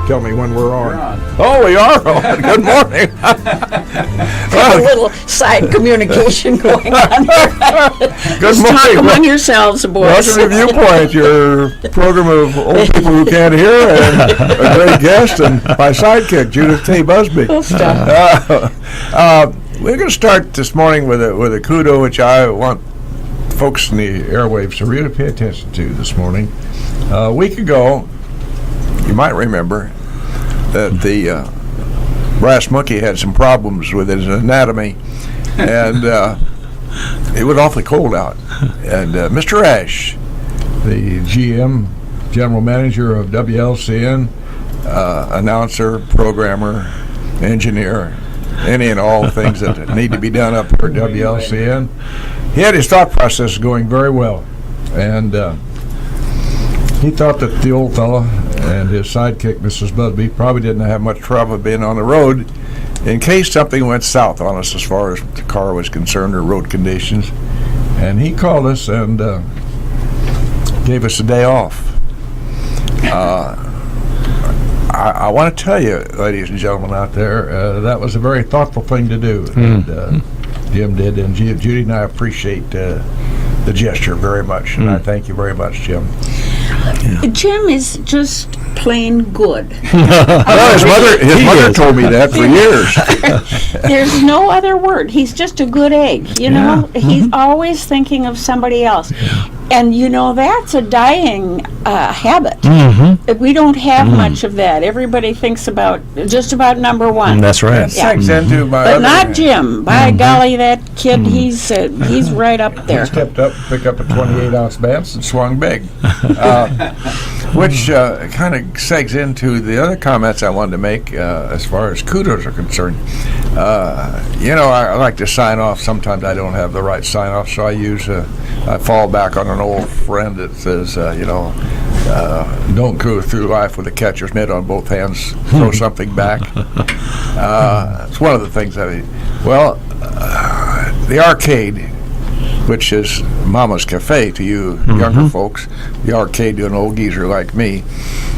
tell me when we're on. You're on. Oh, we are on. Good morning. A little side communication going on here. Good Just talk morning. among yourselves, boys. Welcome to Viewpoint, your program of old people who can't hear, and a great guest, and my sidekick, Judith T. Busby. Cool stuff. We're going to start this morning with a kudo, which I want folks in the airwaves to really pay attention to this morning. A week ago, you might remember that the brass monkey had some problems with his anatomy, and it was awfully cold out. And Mr. Ash, the GM, General Manager of WLCN, announcer, programmer, engineer, any and all things that need to be done up here at WLCN, he had his thought process going very well. And he thought that the old fella and his sidekick, Mrs. Busby, probably didn't have much trouble being on the road in case something went south on us as far as the car was concerned or road conditions. And he called us and gave us a day off. I want to tell you, ladies and gentlemen out there, that was a very thoughtful thing to do. And Jim did, and Judy and I appreciate the gesture very much, and I thank you very much, Jim. Jim is just plain good. Well, his mother told me that for years. There's no other word. He's just a good egg, you know? He's always thinking of somebody else. And, you know, that's a dying habit. We don't have much of that. Everybody thinks about just about number one. That's right. Yeah. But not Jim. By golly, that kid, he's right up there. He stepped up, picked up a 28-ounce bass, and swung big. Which kind of segs into the other comments I wanted to make as far as kudos are concerned. You know, I like to sign off. Sometimes I don't have the right sign off, so I fall back on an old friend that says, don't go through life with a catcher's mitt on both hands, throw something back. It's one of the things the arcade, which is Mama's Cafe to you younger folks, the arcade to an old geezer like me.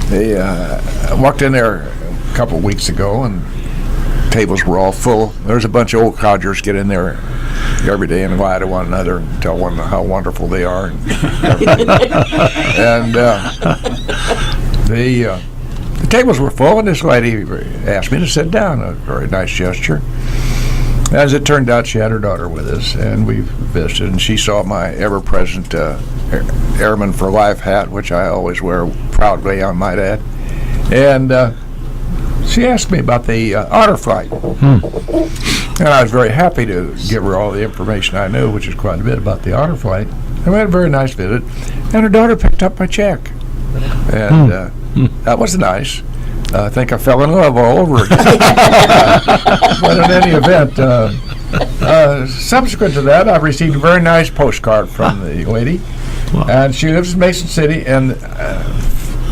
I walked in there a couple of weeks ago, and tables were all full. There's a bunch of old codgers get in there every day and lie to one another and tell one how wonderful they are. And the tables were full, and this lady asked me to sit down, a very nice gesture. As it turned out, she had her daughter with us, and we visited, and she saw my ever-present Airman for Life hat, which I always wear proudly, I might add. And she asked me about the otter flight. And I was very happy to give her all the information I knew, which is quite a bit about the otter flight. And we had a very nice visit. And her daughter picked up my check. And that was nice. I think I fell in love all over again. But in any event, subsequent to that, I received a very nice postcard from the lady. Wow. And she lives in Mason City, and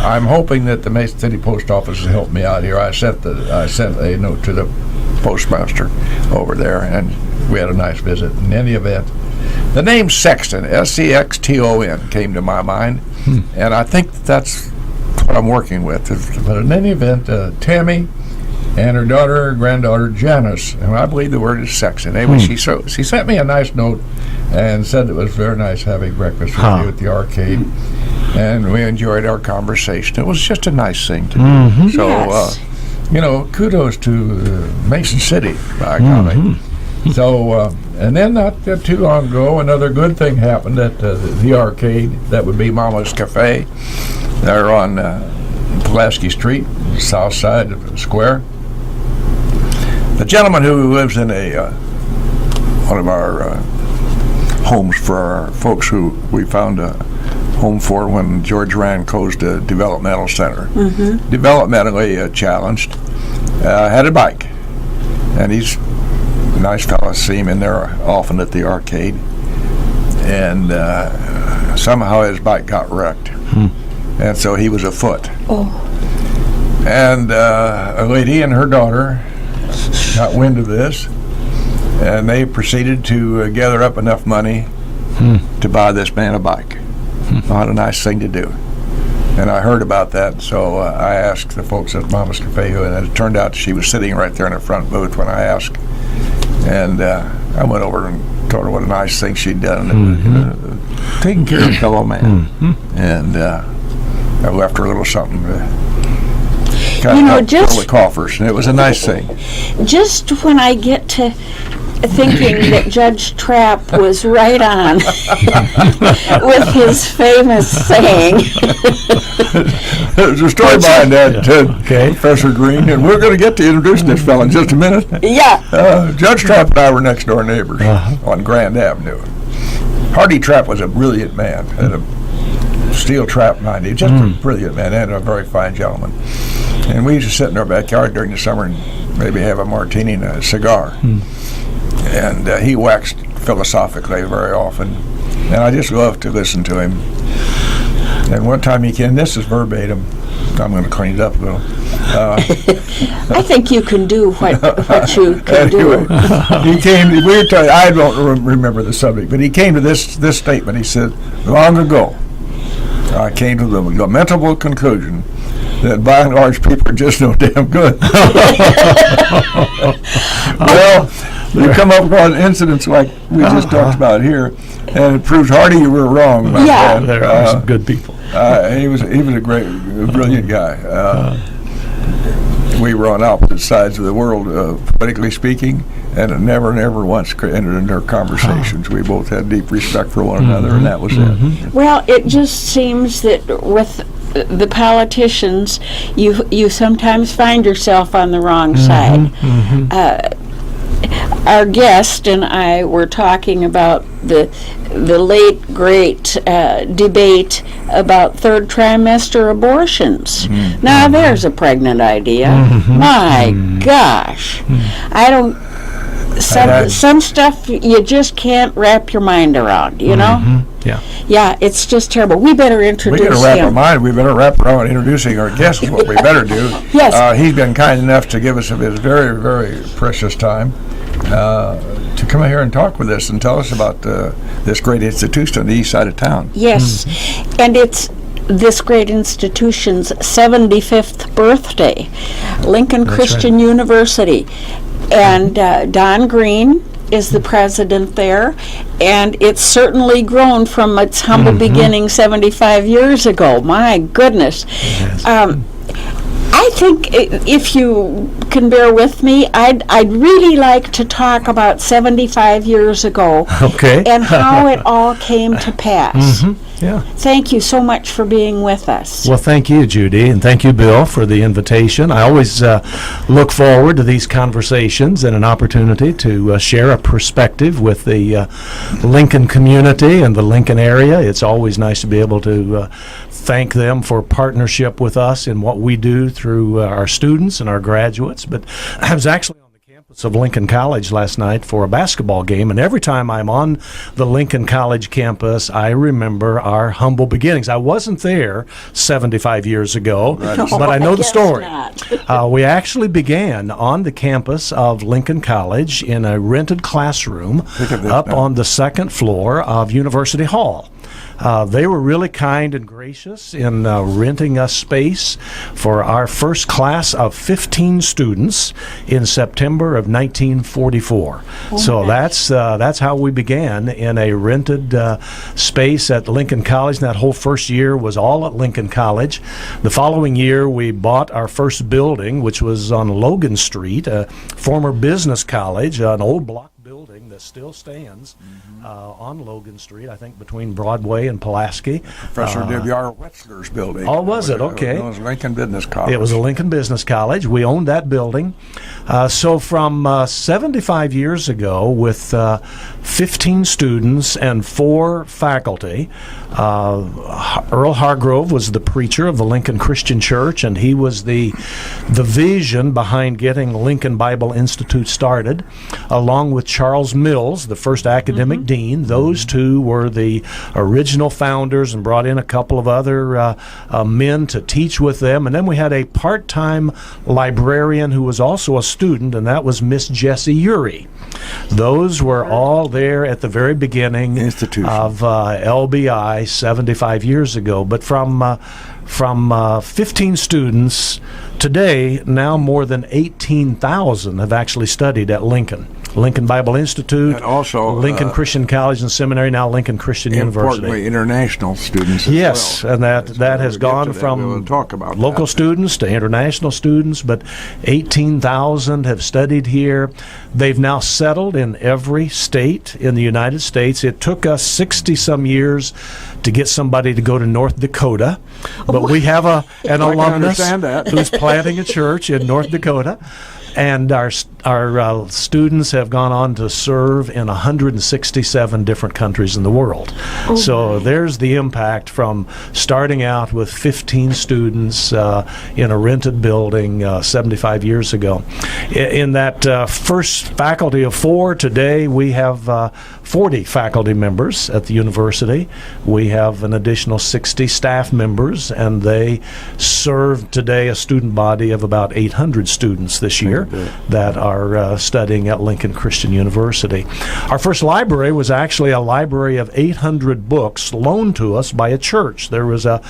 I'm hoping that the Mason City Post Office has helped me out here. I sent a note to the postmaster over there, and we had a nice visit. In any event, the name Sexton, S-C-X-T-O-N, came to my mind, and I think that's what I'm working with. But in any event, Tammy and her granddaughter Janice, and I believe the word is Sexton. Anyway, she sent me a nice note and said it was very nice having breakfast with you at the arcade, and we enjoyed our conversation. It was just a nice thing to do. So, Yes. Kudos to Mason City, by golly. So, and then not too long ago, another good thing happened at the arcade. That would be Mama's Cafe. They're on Pulaski Street, south side of the square. The gentleman who lives in one of our homes for our folks who we found a home for when George Rand closed the developmental center. Developmentally challenged, had a bike, and he's a nice fella. See him in there often at the arcade, and somehow his bike got wrecked, and so he was afoot. And a lady and her daughter got wind of this, and they proceeded to gather up enough money to buy this man a bike. Not a nice thing to do. And I heard about that, so I asked the folks at Mama's Cafe, and it turned out she was sitting right there in the front booth when I asked. And I went over and told her what a nice thing she'd done, taking care of a fellow man. And I left her a little something to kind of fill the coffers, and it was a nice thing. Just when I get to thinking that Judge Trapp was right on with his famous saying. There's a story behind that, Professor Green, and we're going to get to introduce this fellow in just a minute. Yeah. Judge Trapp and I were next door neighbors on Grand Avenue. Hardy Trapp was a brilliant man, had a steel trap mind. He was just a brilliant man and a very fine gentleman. And we used to sit in our backyard during the summer and maybe have a martini and a cigar. And he waxed philosophically very often, and I just loved to listen to him. And one time he came, this is verbatim, I'm going to clean it up a little. I think you can do what you can do. He came, I don't remember the subject, but he came to this statement. He said, long ago, I came to the lamentable conclusion that by and large people are just no damn good. Well, you come up on incidents like we just talked about here, and it proves, Hardy, you were wrong. Yeah, there are some good people. He was a brilliant guy. We were on opposite sides of the world, politically speaking, and it never once entered into our conversations. We both had deep respect for one another, and that was it. Well, it just seems that with the politicians, you sometimes find yourself on the wrong side. Our guest and I were talking about the late great debate about third trimester abortions. Now there's a pregnant idea. My gosh, I don't. Some stuff you just can't wrap your mind around. You know. Yeah, it's just terrible. We better introduce him. We better wrap our mind. We better wrap around introducing our guest is what we better do. Yes. He's been kind enough to give us of his very, very precious time to come here and talk with us and tell us about this great institution on the east side of town. Yes, and it's this great institution's 75th birthday, Lincoln Christian University. And Don Green is the president there, and it's certainly grown from its humble beginning 75 years ago. My goodness. I think if you can bear with me, I'd really like to talk about 75 years ago and how it all came to pass. Thank you so much for being with us. Well, thank you, Judy, and thank you, Bill, for the invitation. I always look forward to these conversations and an opportunity to share a perspective with the Lincoln community and the Lincoln area. It's always nice to be able to thank them for partnership with us in what we do through our students and our graduates. But I was actually on the campus of Lincoln College last night for a basketball game, and every time I'm on the Lincoln College campus, I remember our humble beginnings. I wasn't there 75 years ago, but I know the story. We actually began on the campus of Lincoln College in a rented classroom up on the second floor of University Hall. They were really kind and gracious in renting us space for our first class of 15 students in September of 1944. So that's how we began, in a rented space at Lincoln College. And that whole first year was all at Lincoln College. The following year, we bought our first building, which was on Logan Street, a former business college, an old block building that still stands on Logan Street, I think between Broadway and Pulaski. Professor W.R. Wetzler's building. Oh, was it? Okay. It was Lincoln Business College. It was a Lincoln Business College. We owned that building. So from 75 years ago, with 15 students and 4 faculty, Earl Hargrove was the preacher of the Lincoln Christian Church, and he was the vision behind getting Lincoln Bible Institute started, along with Charles Mills, the first academic dean. Those two were the original founders and brought in a couple of other men to teach with them. And then we had a part-time librarian who was also a student, and that was Miss Jessie Urey. Those were all there at the very beginning of LBI 75 years ago. But from from 15 students. Today, now more than 18,000 have actually studied at Lincoln Bible Institute, And also Lincoln Christian College and Seminary, now Lincoln Christian University. Importantly, international students as Yes, well. and that has we'll get gone to that. from We'll talk about local that. students to international students, but 18,000 have studied here. They've now settled in every state in the United States. It took us 60-some years to get somebody to go to North Dakota, but we have an alumnus understand that. who's planting a church in North Dakota. And our students have gone on to serve in 167 different countries in the world. So there's the impact from starting out with 15 students in a rented building 75 years ago. In that first faculty of 4, today we have 40 faculty members at the university. We have an additional 60 staff members, and they serve today a student body of about 800 students this year that are studying at Lincoln Christian University. Our first library was actually a library of 800 books loaned to us by a church. There was a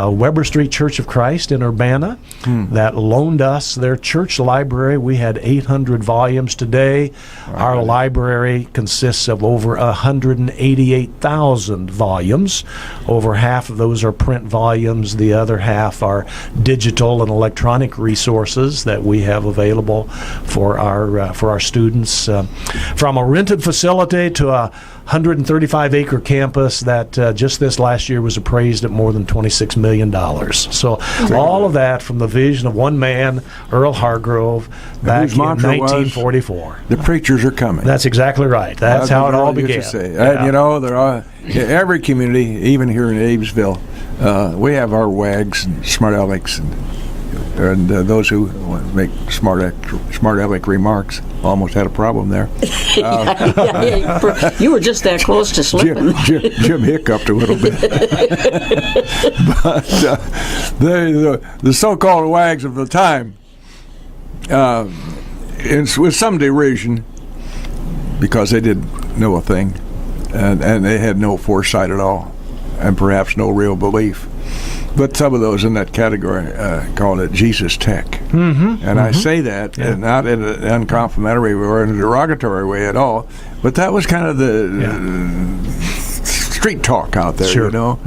Weber Street Church of Christ in Urbana that loaned us their church library. We had 800 volumes. Today, our library consists of over 188,000 volumes. Over half of those are print volumes. The other half are digital and electronic resources that we have available for our students. From a rented facility to a 135-acre campus that just this last year was appraised at more than $26 million. So all of that from the vision of one man, Earl Hargrove, back in 1944. The preachers are coming. That's exactly right. That's how it all began. And, you know, there are every community, even here in Abbeville, we have our wags and smart alecks and those who make smart aleck remarks. Almost had a problem there. You were just that close to slipping. Jim hiccuped a little bit. But the so-called wags of the time, with some derision, because they didn't know a thing, and they had no foresight at all, and perhaps no real belief. But some of those in that category called it Jesus Tech. I say that not in an uncomplimentary or in a derogatory way at all, but that was kind of the street talk out there, you know.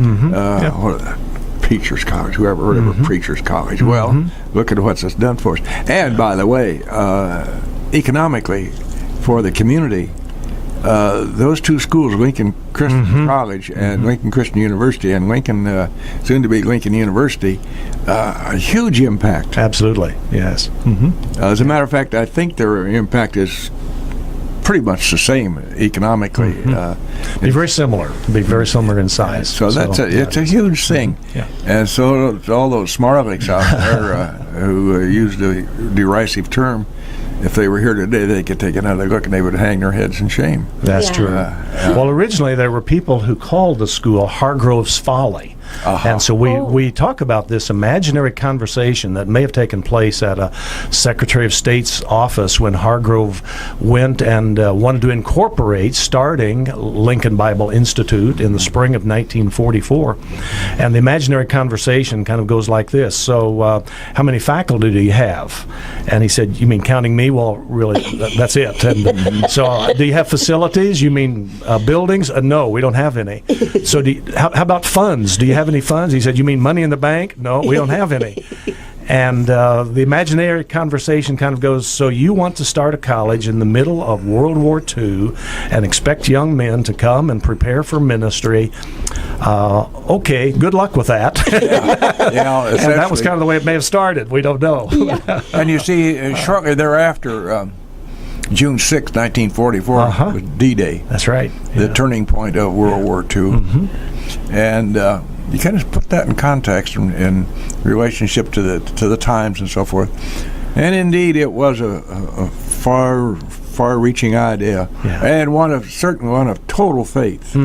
Preachers College, whoever heard of a Preachers College. Well, look at what it's done for us. And by the way, economically, for the community, those two schools, Lincoln Christian College and Lincoln Christian University, and Lincoln, soon to be Lincoln University, a huge impact. Absolutely, yes. As a matter of fact, I think their impact is pretty much the same economically. Be very similar in size. So it's a huge thing. And so all those smart alecks out there who use the derisive term, if they were here today, they could take another look and they would hang their heads in shame. That's true. Well, originally there were people who called the school Hargrove's Folly. And so we talk about this imaginary conversation that may have taken place at a Secretary of State's office when Hargrove went and wanted to incorporate starting Lincoln Bible Institute in the spring of 1944. And the imaginary conversation kind of goes like this. So how many faculty do you have? And he said, you mean counting me? Well, really, that's it. And so do you have facilities? You mean buildings? No, we don't have any. So how about funds? Do you have any funds? He said, you mean money in the bank? No, we don't have any. And the imaginary conversation kind of goes, so you want to start a college in the middle of World War II and expect young men to come and prepare for ministry. Okay, good luck with that. And that was kind of the way it may have started. We don't know. And you see, shortly thereafter, June 6, 1944, was D-Day. That's right. The turning point of World War II. And you kind of put that in context in relationship to the times and so forth. And indeed, it was a far-reaching idea, and one of total faith.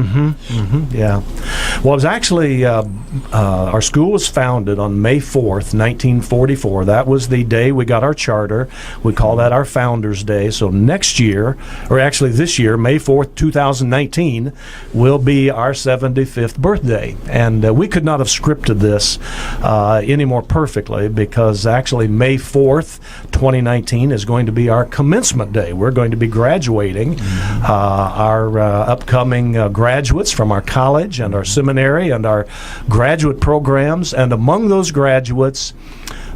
Yeah. Well, it was actually, our school was founded on May 4th, 1944. That was the day we got our charter. We call that our Founders Day. So next year, or actually this year, May 4th, 2019, will be our 75th birthday. And we could not have scripted this any more perfectly, because actually May 4th, 2019 is going to be our commencement day. We're going to be graduating our upcoming graduates from our college and our seminary and our graduate programs. And among those graduates,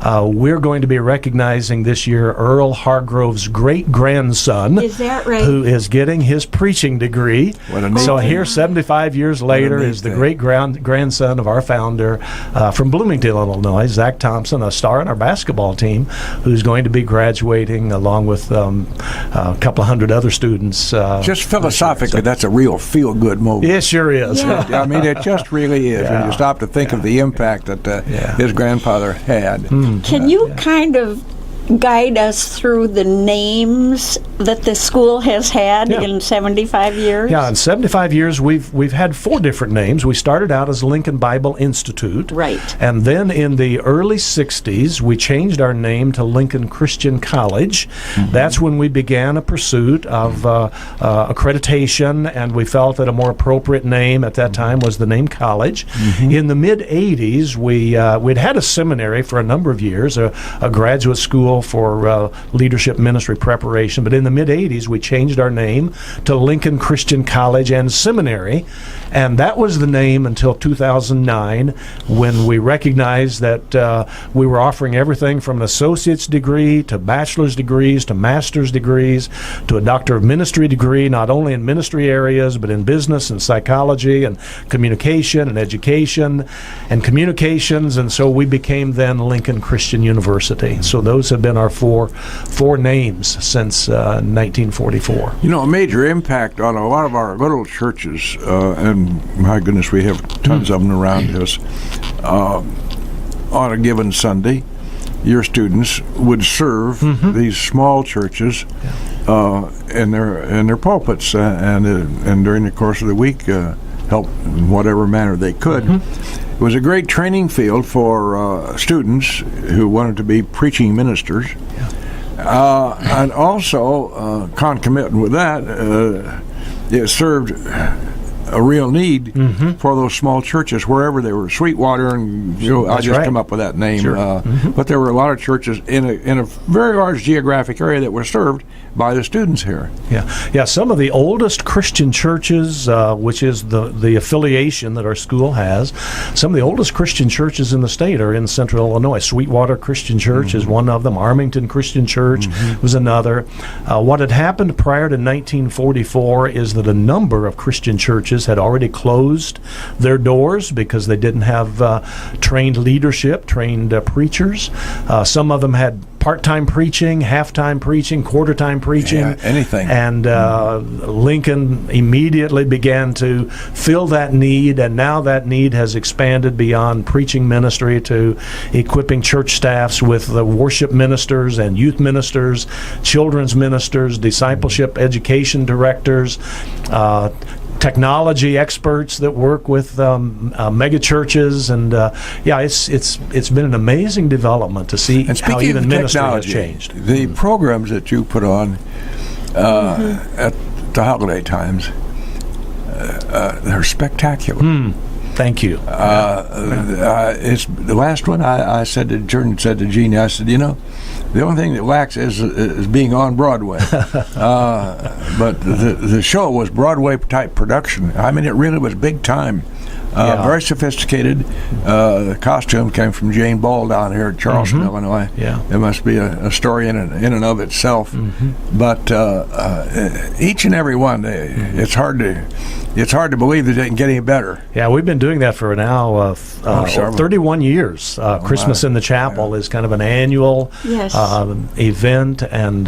we're going to be recognizing this year Earl Hargrove's great-grandson. Is that right? Who is getting his preaching degree. What a neat So thing. here, 75 years later, neat is the thing. great-grandson of our founder from Bloomington, Illinois, Zach Thompson, a star in our basketball team, who's going to be graduating along with a couple of hundred other students. Just philosophically, that's a real feel-good moment. It sure is. Yeah. I mean, it just really is. When you stop to think of the impact that his grandfather had. Can you kind of guide us through the names that the school has had Yeah. in 75 years? Yeah, in 75 years, we've had 4 different names. We started out as Lincoln Bible Institute. Right. And then in the early 60s, we changed our name to Lincoln Christian College. That's when we began a pursuit of accreditation, and we felt that a more appropriate name at that time was the name college. In the mid-'80s, we'd had a seminary for a number of years, a graduate school for leadership ministry preparation. But in the mid-'80s, we changed our name to Lincoln Christian College and Seminary. And that was the name until 2009, when we recognized that we were offering everything from an associate's degree to bachelor's degrees to master's degrees to a doctor of ministry degree, not only in ministry areas, but in business and psychology and communication and education and communications. And so we became then Lincoln Christian University. So those have been our four names since 1944. You know, a major impact on a lot of our little churches, and my goodness, we have tons of them around us, on a given Sunday, your students would serve these small churches in their pulpits, and during the course of the week, help in whatever manner they could. It was a great training field for students who wanted to be preaching ministers. And also, concomitant with that, it served a real need for those small churches wherever they were. Sweetwater, and I That's just right. come up with that name. Sure. But there were a lot of churches in a very large geographic area that were served by the students here. Yeah. Some of the oldest Christian churches, which is the affiliation that our school has, some of the oldest Christian churches in the state are in Central Illinois. Sweetwater Christian Church is one of them. Armington Christian Church was another. What had happened prior to 1944 is that a number of Christian churches had already closed their doors because they didn't have trained leadership, trained preachers. Some of them had part-time preaching, half-time preaching, quarter-time preaching. Yeah, anything. And Lincoln immediately began to fill that need, and now that need has expanded beyond preaching ministry to equipping church staffs with the worship ministers and youth ministers, children's ministers, discipleship education directors, technology experts that work with mega churches, and it's been an amazing development to see And how speaking even of ministry has technology, changed. the programs that you put on at the holiday times, they're spectacular. Thank you. It's the last one. I said to Jeannie, I said, the only thing that lacks is being on Broadway. But the show was Broadway type production. I mean, it really was big time. Very sophisticated. The costume came from Jane Ball down here at Charleston, Illinois. Yeah. It must be a story in and of itself. But each and every one, it's hard to believe that they can get any better. Yeah, we've been doing that for now 31 years. Christmas in the Chapel is kind of an annual event, and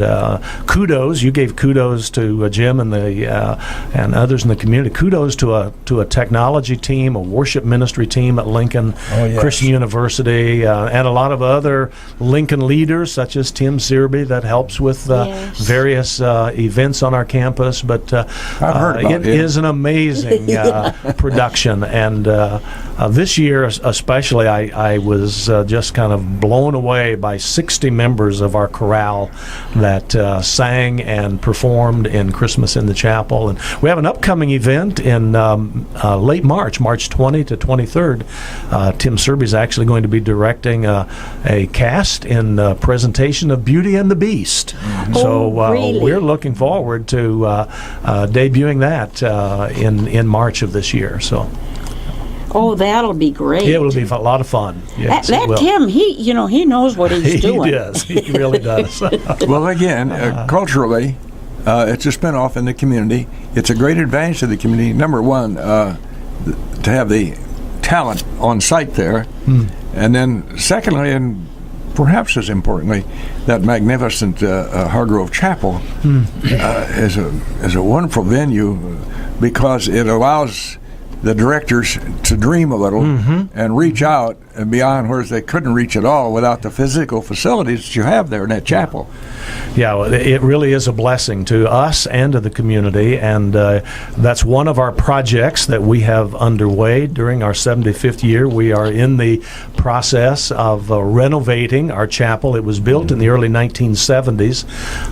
kudos. You gave kudos to Jim and and others in the community. Kudos to a technology team, a worship ministry team at Lincoln Christian University, and a lot of other Lincoln leaders such as Tim Searby that helps with various events on our campus. But I've heard about it is an amazing amazing production. And this year especially, I was just kind of blown away by 60 members of our chorale that sang and performed in Christmas in the Chapel. And we have an upcoming event in late March 20 to 23rd. Tim Serby's actually going to be directing a cast in presentation of Beauty and the Beast. So really? we're looking forward to debuting that in March of this year. So Oh, that'll be great. it will be a lot of fun. Yes, it that will. Tim, he knows what he's He doing. does. He really does. Well, again, culturally, it's a spin-off in the community. It's a great advantage to the community. Number one, to have the talent on site there. And then secondly, and perhaps as importantly, that magnificent Hargrove Chapel is a wonderful venue because it allows the directors to dream a little and reach out and beyond where they couldn't reach at all without the physical facilities that you have there in that chapel. Yeah, well, it really is a blessing to us and to the community, and that's one of our projects that we have underway during our 75th year. We are in the process of renovating our chapel. It was built in the early 1970s,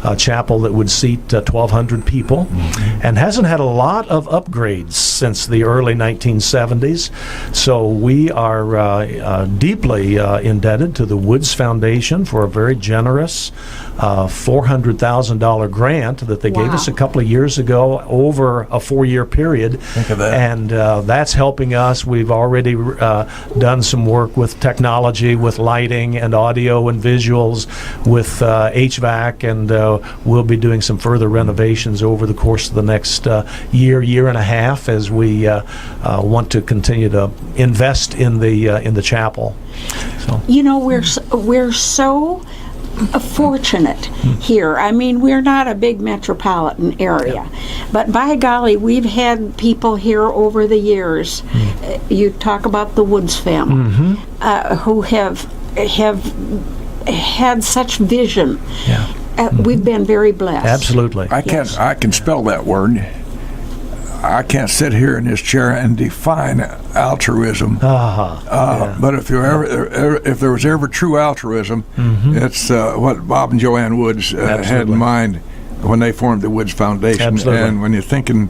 a chapel that would seat 1,200 people, and hasn't had a lot of upgrades since the early 1970s. So we are deeply indebted to the Woods Foundation for a very generous $400,000 grant that they gave us a couple of years ago over a 4-year period. Think of that. And that's helping us. We've already done some work with technology, with lighting and audio and visuals, with HVAC, and we'll be doing some further renovations over the course of the next year and a half as we want to continue to invest in the chapel. So. You know, we're so fortunate here. I mean, we're not a big metropolitan area, but by golly, we've had people here over the years. You talk about the Woods family, who have had such vision. We've been very blessed. Absolutely. I can spell that word. I can't sit here in this chair and define altruism. But if there was ever true altruism, it's what Bob and Joanne Woods had in mind when they formed the Woods Foundation. Absolutely. And when you think in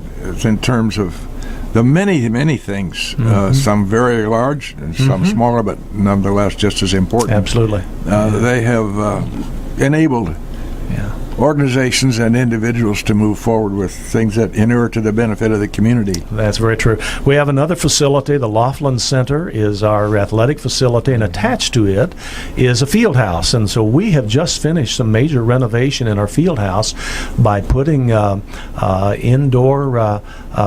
terms of the many things, some very large and some smaller, but nonetheless just as important. Absolutely. They have enabled organizations and individuals to move forward with things that inure to the benefit of the community. That's very true. We have another facility. The Laughlin Center is our athletic facility, and attached to it is a field house. And so we have just finished some major renovation in our field house by putting indoor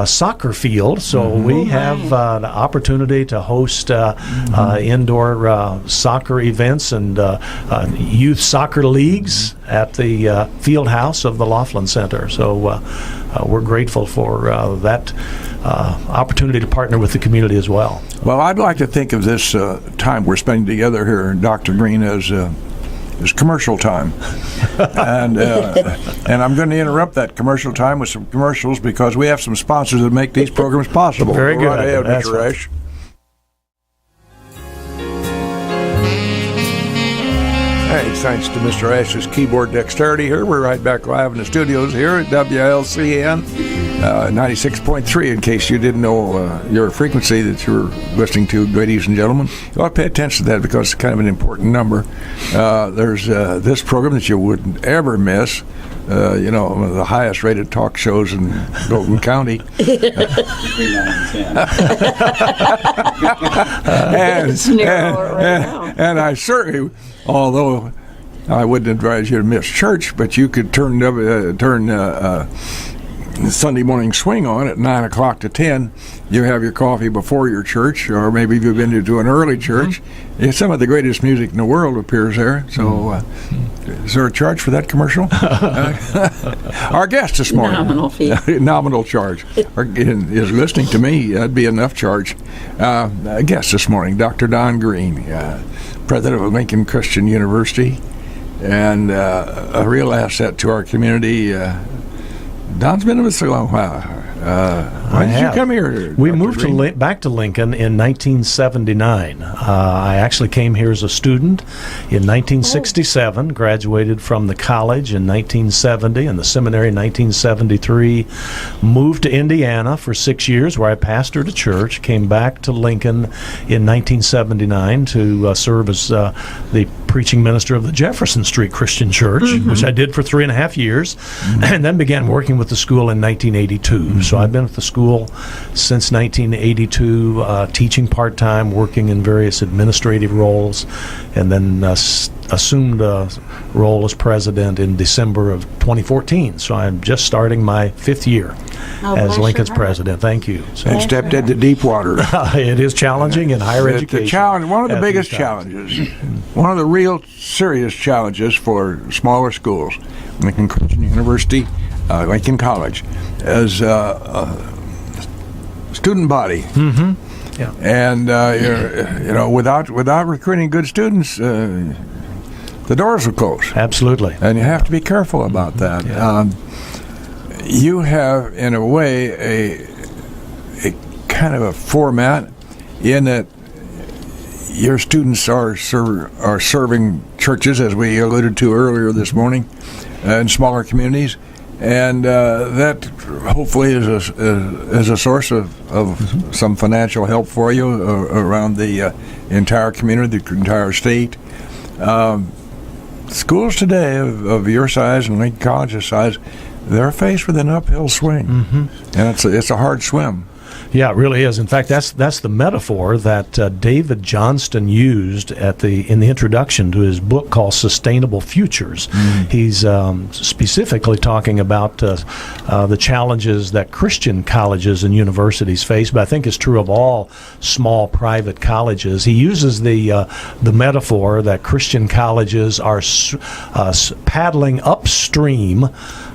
soccer field. So we have the opportunity to host indoor soccer events and youth soccer leagues at the field house of the Laughlin Center. So we're grateful for that opportunity to partner with the community as well. Well, I'd like to think of this time we're spending together here, Dr. Green, as commercial time. And I'm going to interrupt that commercial time with some commercials because we have some sponsors that make these programs possible. Very good. Right ahead, That's Mr. right. Ash. Thanks to Mr. Ash's keyboard dexterity here. We're right back live in the studios here at WLCN 96.3, in case you didn't know your frequency that you were listening to, ladies and gentlemen. You ought to pay attention to that because it's kind of an important number. There's this program that you wouldn't ever miss. One of the highest rated talk shows in Golden County. And I certainly, although I wouldn't advise you to miss church, but you could turn Sunday morning swing on at 9 o'clock to 10. You have your coffee before your church, or maybe you've been to an early church. Some of the greatest music in the world appears there. So, is there a charge for that commercial? Our guest this morning, Nominal fee. Nominal charge, is listening to me. That'd be enough charge. A guest this morning, Dr. Don Green, president of Lincoln Christian University, and a real asset to our community. Don's been with us a long while. Why did you come here? We Dr. moved Green? back to Lincoln in 1979. I actually came here as a student in 1967, graduated from the college in 1970 and the seminary in 1973, moved to Indiana for 6 years where I pastored a church, came back to Lincoln in 1979 to serve as the preaching minister of the Jefferson Street Christian Church, which I did for 3.5 years, and then began working with the school in 1982. So I've been with the school since 1982, teaching part-time, working in various administrative roles, and then assumed a role as president in December of 2014. So I'm just starting my 5th year Oh, as bless your Lincoln's heart. president. Thank you. So, And stepped into deep water. it is challenging in higher education. The challenge, one of the at biggest these times. challenges, one of the real serious challenges for smaller schools, Lincoln Christian University, Lincoln College, is student body. Yeah. And without recruiting good students, the doors will close. Absolutely. And you have to be careful about that. Yeah. You have, in a way, a kind of a format in that your students are serving churches, as we alluded to earlier this morning, in smaller communities, and that hopefully is a source of some financial help for you around the entire community, the entire state. Schools today of your size and Lincoln College's size, they're faced with an uphill swing, and it's a hard swim. Yeah, it really is. In fact, that's the metaphor that David Johnston used in the introduction to his book called Sustainable Futures. He's specifically talking about the challenges that Christian colleges and universities face, but I think it's true of all small private colleges. He uses the metaphor that Christian colleges are paddling upstream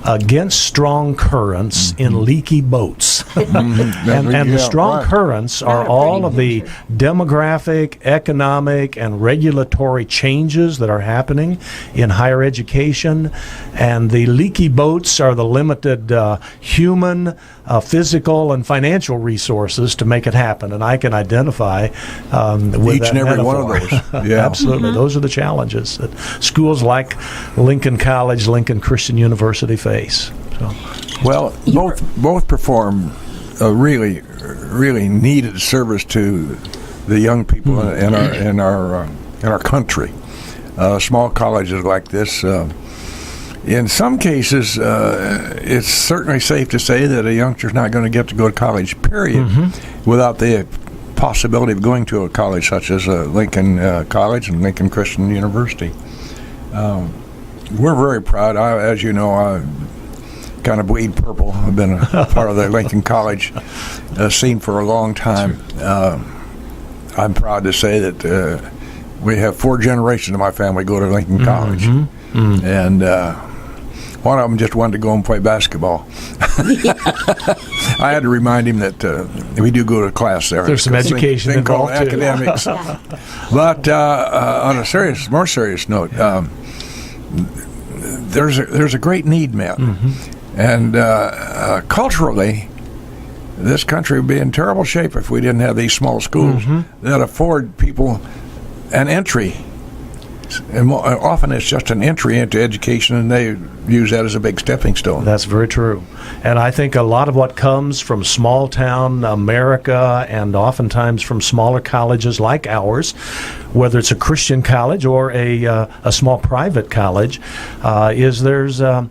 against strong currents in leaky boats. And the strong currents are all of the demographic, economic, and regulatory changes that are happening in higher education. And the leaky boats are the limited human, physical, and financial resources to make it happen. And I can identify with each that and every one of metaphor. those. Yeah. Absolutely. Those are the challenges that schools like Lincoln College, Lincoln Christian University face. So. Well, both perform a really needed service to the young people in our country. Small colleges like this, in some cases, it's certainly safe to say that a youngster's not going to get to go to college, period, without the possibility of going to a college such as Lincoln College and Lincoln Christian University. We're very proud. As you know, I kind of bleed purple. I've been a part of the Lincoln College scene for a long time. I'm proud to say that we have 4 generations of my family go to Lincoln College, and one of them just wanted to go and play basketball. I had to remind him that we do go to class there. There's some education thing called involved, too. academics. But on a more serious note, there's a great need met. And culturally, this country would be in terrible shape if we didn't have these small schools that afford people an entry. And often it's just an entry into education, and they use that as a big stepping stone. That's very true. And I think a lot of what comes from small town America and oftentimes from smaller colleges like ours, whether it's a Christian college or a small private college, is there's a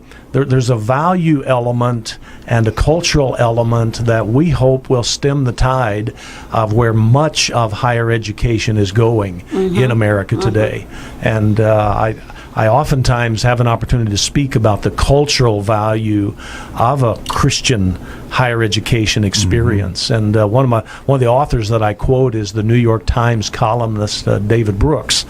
value element and a cultural element that we hope will stem the tide of where much of higher education is going in America today. And I oftentimes have an opportunity to speak about the cultural value of a Christian higher education experience. And one of the authors that I quote is the New York Times columnist David Brooks.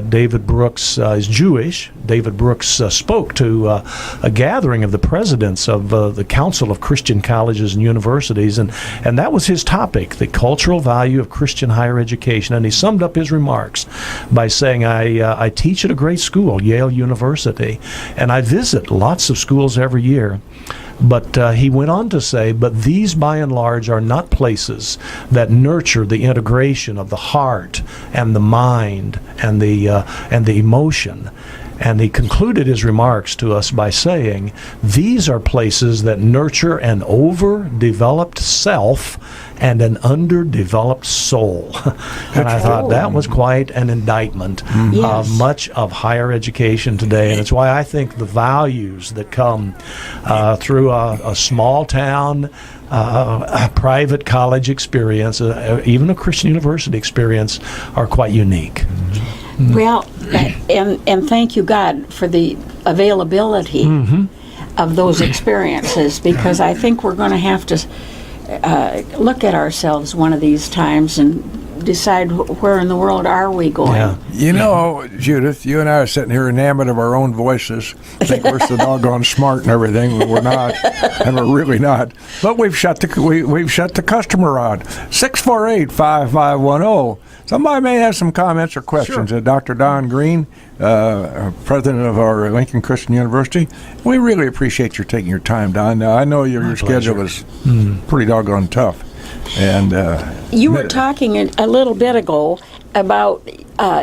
David Brooks is Jewish. David Brooks spoke to a gathering of the presidents of the Council of Christian Colleges and Universities, and that was his topic, the cultural value of Christian higher education. And he summed up his remarks by saying, I teach at a great school, Yale University, and I visit lots of schools every year. But he went on to say, but these by and large are not places that nurture the integration of the heart and the mind and the emotion. And he concluded his remarks to us by saying, these are places that nurture an overdeveloped self and an underdeveloped soul. And I thought that was quite an indictment of much of higher education today. And it's why I think the values that come through a small town, a private college experience, even a Christian university experience, are quite unique. Well, and thank you, God, for the availability of those experiences, because I think we're going to have to look at ourselves one of these times and decide where in the world are we going. Yeah. You know, Judith, you and I are sitting here enamored of our own voices. Think we're so doggone smart and everything, but we're not, and we're really not. But we've shut the customer out. 648-5510. Somebody may have some comments or questions. Sure. Dr. Don Green, president of our Lincoln Christian University. We really appreciate your taking your time, Don. Now, I know your schedule is pretty doggone tough. And you were talking a little bit ago about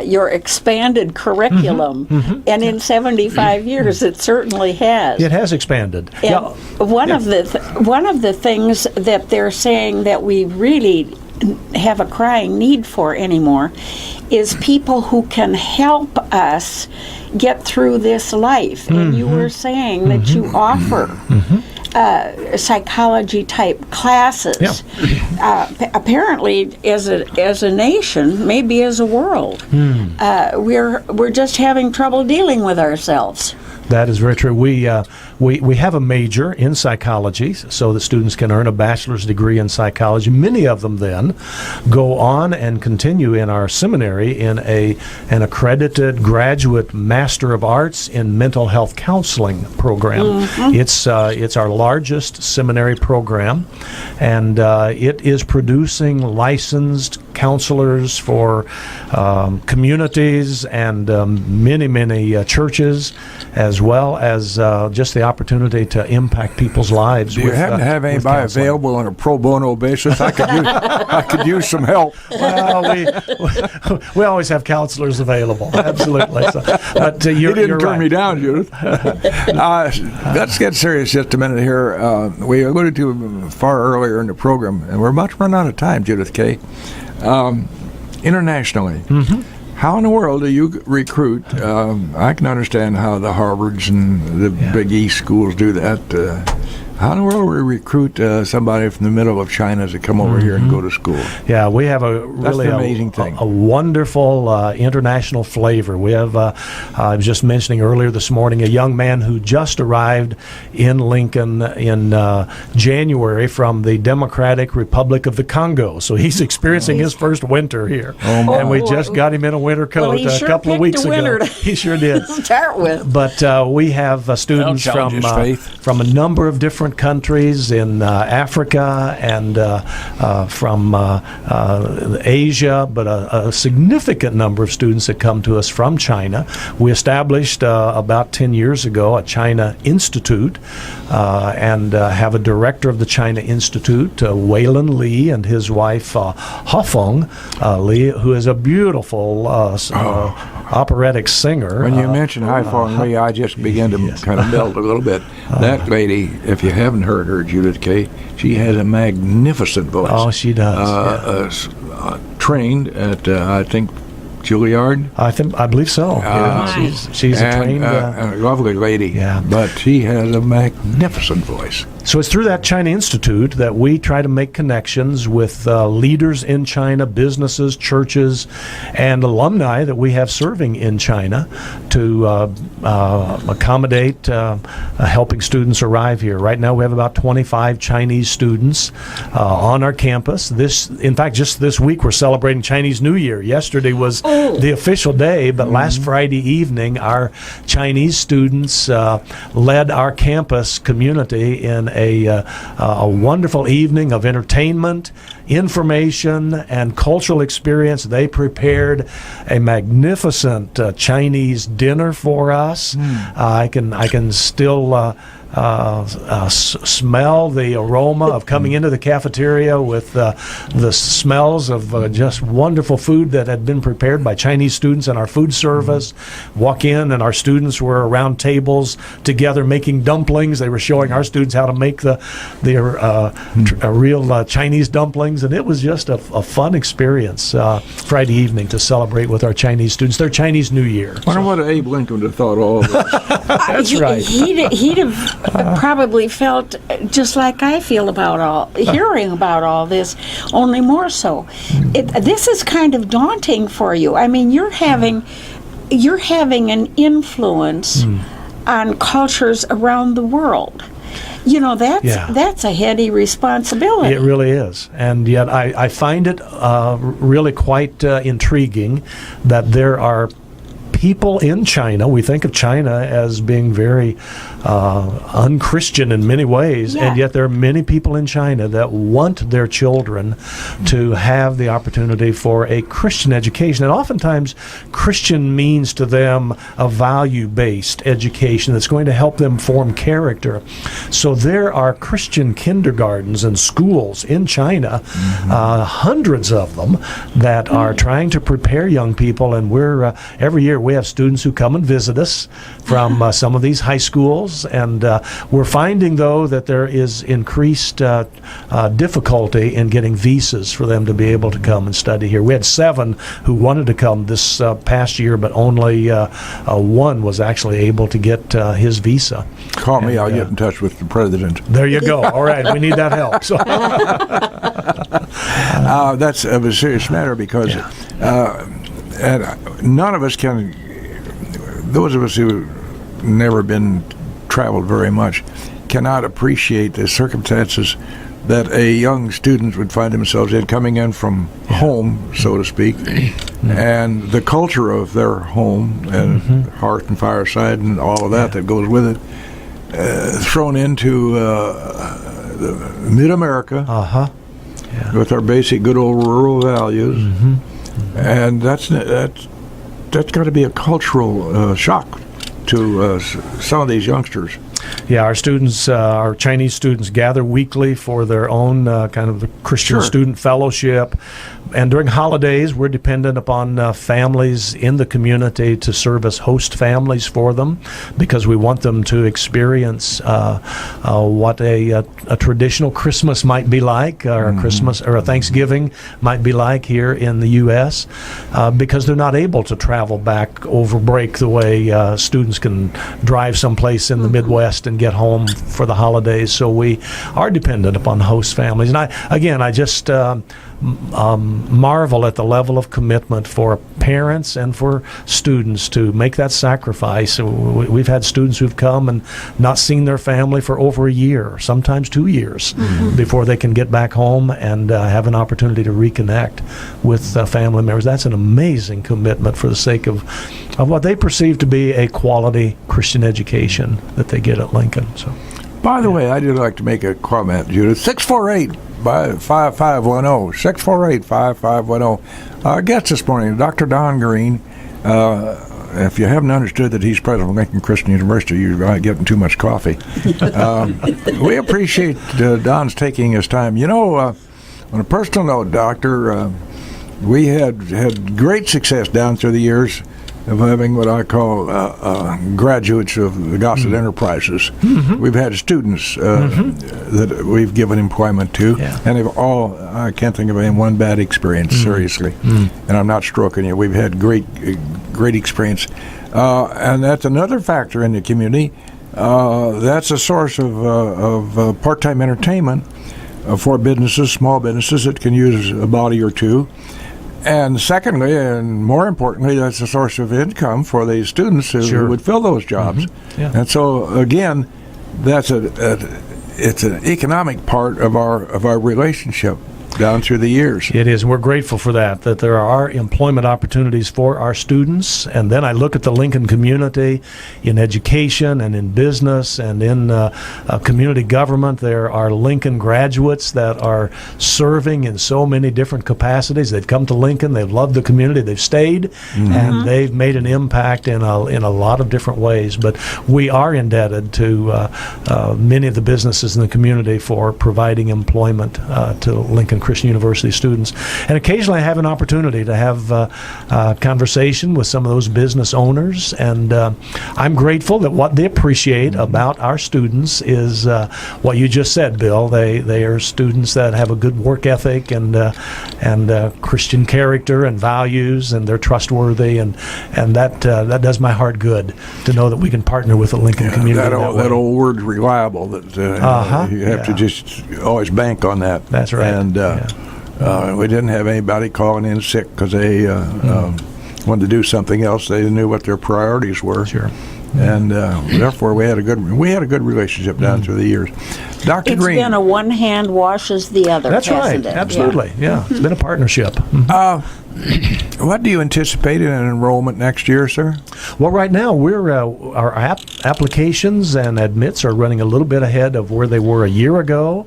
your expanded curriculum, and in 75 years, it certainly has. It has expanded. And one of the things that they're saying that we really have a crying need for anymore is people who can help us get through this life. And you were saying that you offer psychology type classes. Apparently, as a nation, maybe as a world, we're just having trouble dealing with ourselves. That is very true. We have a major in psychology, so that students can earn a bachelor's degree in psychology. Many of them then go on and continue in our seminary in an accredited graduate Master of Arts in Mental Health Counseling program. It's our largest seminary program, and it is producing licensed counselors for communities and many churches, as well as just the opportunity to impact people's lives. do you happen to have anybody available on a pro bono basis? I could use some help. Well, we always have counselors available. Absolutely. So, but You didn't turn right. me down, Judith. Let's get serious just a minute here. We alluded to far earlier in the program, and we're about to run out of time, Judith Kay. Internationally, how in the world do you recruit? I can understand how the Harvards and the Big East schools do that. How in the world do we recruit somebody from the middle of China to come over here and go to school? Yeah, we have a really the amazing thing. A wonderful international flavor. We have, I was just mentioning earlier this morning, a young man who just arrived in Lincoln in January from the Democratic Republic of the Congo. So he's experiencing his first winter here. And we just got him in a winter coat he a sure couple of picked weeks a winter ago. to He sure did. start with. But we have students challenge his faith. from a number of different countries in Africa and from Asia, but a significant number of students that come to us from China. We established about 10 years ago a China Institute and have a director of the China Institute, Waylon Lee, and his wife, Hafeng Lee, who is a beautiful operatic singer. When you mention Haifa Lee, I just began to kind of melt a little bit. That lady, if you haven't heard her, Judith Kay, she has a magnificent voice. Oh, she does. Trained at, I think, Juilliard. I believe so. She's a trained. A lovely lady. Yeah. But she has a magnificent voice. So it's through that China Institute that we try to make connections with leaders in China, businesses, churches, and alumni that we have serving in China to accommodate helping students arrive here. Right now we have about 25 Chinese students on our campus. In fact, just this week we're celebrating Chinese New Year. Yesterday was the official day, but last Friday evening our Chinese students led our campus community in a wonderful evening of entertainment, information and cultural experience. They prepared a magnificent Chinese dinner for us. I can still smell the aroma of coming into the cafeteria with the smells of just wonderful food that had been prepared by Chinese students in our food service. Walk in and our students were around tables together making dumplings. They were showing our students how to make the real Chinese dumplings, and it was just a fun experience Friday evening to celebrate with our Chinese students their Chinese New Year. I wonder what Abe Lincoln would have thought of all of this. That's right. He'd have probably felt just like I feel about hearing about all this, only more so. This is kind of daunting for you. I mean, you're having an influence on cultures around the world. That's a heady responsibility. It really is. And yet I find it really quite intriguing that there are people in China. We think of China as being very unchristian in many ways, and yet there are many people in China that want their children to have the opportunity for a Christian education. And oftentimes, Christian means to them a value-based education that's going to help them form character. So there are Christian kindergartens and schools in China, hundreds of them, that are trying to prepare young people. And we're every year we have students who come and visit us from some of these high schools, and we're finding, though, that there is increased difficulty in getting visas for them to be able to come and study here. We had 7 who wanted to come this past year, but only 1 was actually able to get his visa. Call me, I'll get in touch with the president. There you go. All right, we need that help. So. That's a serious matter because and none of us can, those of us who never been traveled very much, cannot appreciate the circumstances that a young student would find themselves in, coming in from home, so to speak, and the culture of their home and hearth and fireside and all of that that goes with it, thrown into mid-America with our basic good old rural values, and that's got to be a cultural shock to some of these youngsters. Yeah, our students, our Chinese students, gather weekly for their own kind of the Christian student fellowship. And during holidays, we're dependent upon families in the community to serve as host families for them, because we want them to experience what a traditional Christmas might be like, or a Christmas or a Thanksgiving might be like here in the U.S., because they're not able to travel back over break the way students can drive someplace in the Midwest and get home for the holidays. So we are dependent upon host families. And I just marvel at the level of commitment for parents and for students to make that sacrifice. We've had students who've come and not seen their family for over a year, sometimes 2 years, before they can get back home and have an opportunity to reconnect with family members. That's an amazing commitment for the sake of what they perceive to be a quality Christian education that they get at Lincoln. So, by the way, I do like to make a comment, Judith. 648-5510. 648-5510. Our guest this morning, Dr. Don Green. If you haven't understood that he's president of Lincoln Christian University, you're getting too much coffee. We appreciate Don's taking his time. You know, on a personal note, Doctor, we had great success down through the years of having what I call graduates of the Gossett Enterprises. We've had students that we've given employment to, and they've all, I can't think of any one bad experience, seriously. And I'm not stroking you. We've had great experience. And that's another factor in the community. That's a source of part-time entertainment for businesses, small businesses that can use a body or two. And secondly, and more importantly, that's a source of income for the students who would fill those jobs. And so, again, that's it's an economic part of our relationship. down through the years. It is. We're grateful for that there are employment opportunities for our students. And then I look at the Lincoln community in education and in business and in community government. There are Lincoln graduates that are serving in so many different capacities. They've come to Lincoln. They've loved the community. They've stayed, and they've made an impact in a lot of different ways. But we are indebted to many of the businesses in the community for providing employment to Lincoln Christian University students. And occasionally I have an opportunity to have a conversation with some of those business owners, and I'm grateful that what they appreciate about our students is what you just said, Bill. They are students that have a good work ethic and Christian character and values, and they're trustworthy, and that does my heart good to know that we can partner with the Lincoln community. That old word, reliable. That you have to just always bank on that. That's right. And we didn't have anybody calling in sick because they wanted to do something else. They knew what their priorities were. Sure. And therefore, we had a good relationship down through the years. Dr. It's Green, been a one hand washes the other. That's right. hasn't it? Absolutely. Yeah. It's been a partnership. what do you anticipate in enrollment next year, sir? Well, right now our applications and admits are running a little bit ahead of where they were a year ago,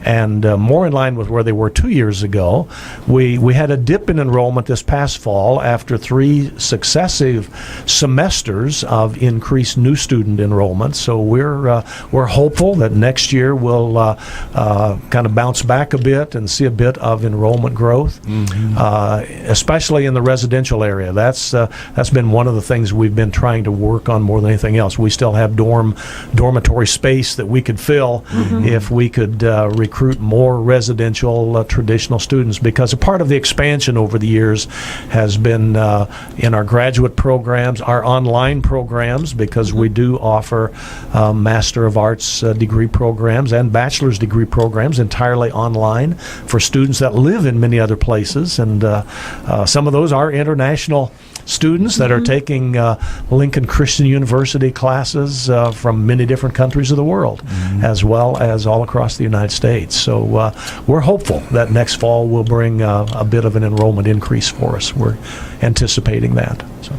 and more in line with where they were 2 years ago. We had a dip in enrollment this past fall after 3 successive semesters of increased new student enrollment. So we're hopeful that next year we'll kind of bounce back a bit and see a bit of enrollment growth, especially in the residential area. That's been one of the things we've been trying to work on more than anything else. We still have dormitory space that we could fill if we could recruit more residential traditional students, because a part of the expansion over the years has been in our graduate programs, our online programs, because we do offer Master of Arts degree programs and bachelor's degree programs entirely online for students that live in many other places, and some of those are international students that are taking Lincoln Christian University classes from many different countries of the world, as well as all across the United States. So we're hopeful that next fall will bring a bit of an enrollment increase for us. We're anticipating that. So.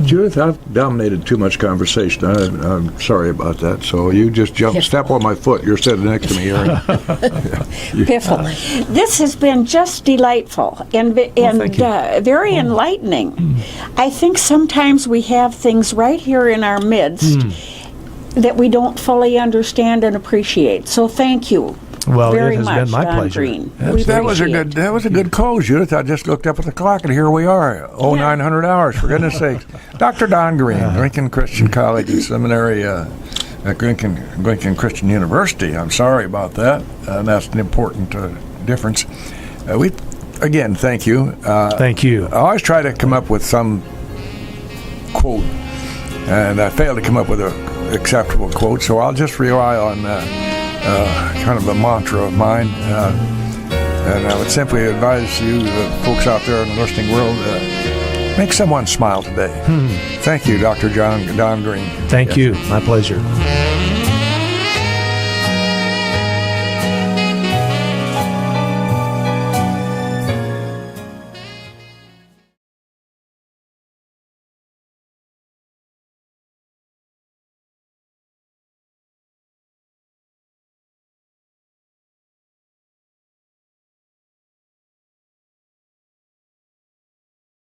Judith, I've dominated too much conversation. I'm sorry about that. So you just step on my foot. You're sitting next to me here. Piffle. This has been just delightful and very enlightening. I think sometimes we have things right here in our midst that we don't fully understand and appreciate. So thank you. Well, very it has much, been my Don pleasure. Green. That was a good close, Judith. I just looked up at the clock, and here we are. 900 hours, for goodness sakes. Dr. Don Green, Lincoln Christian College and Seminary at Lincoln Christian University. I'm sorry about that. That's an important difference. Again, thank you. Thank you. I always try to come up with some quote, and I failed to come up with an acceptable quote, so I'll just rely on kind of a mantra of mine, and I would simply advise you, the folks out there in the listening world, make someone smile today. Thank you, Dr. Don Green. Thank you. My pleasure.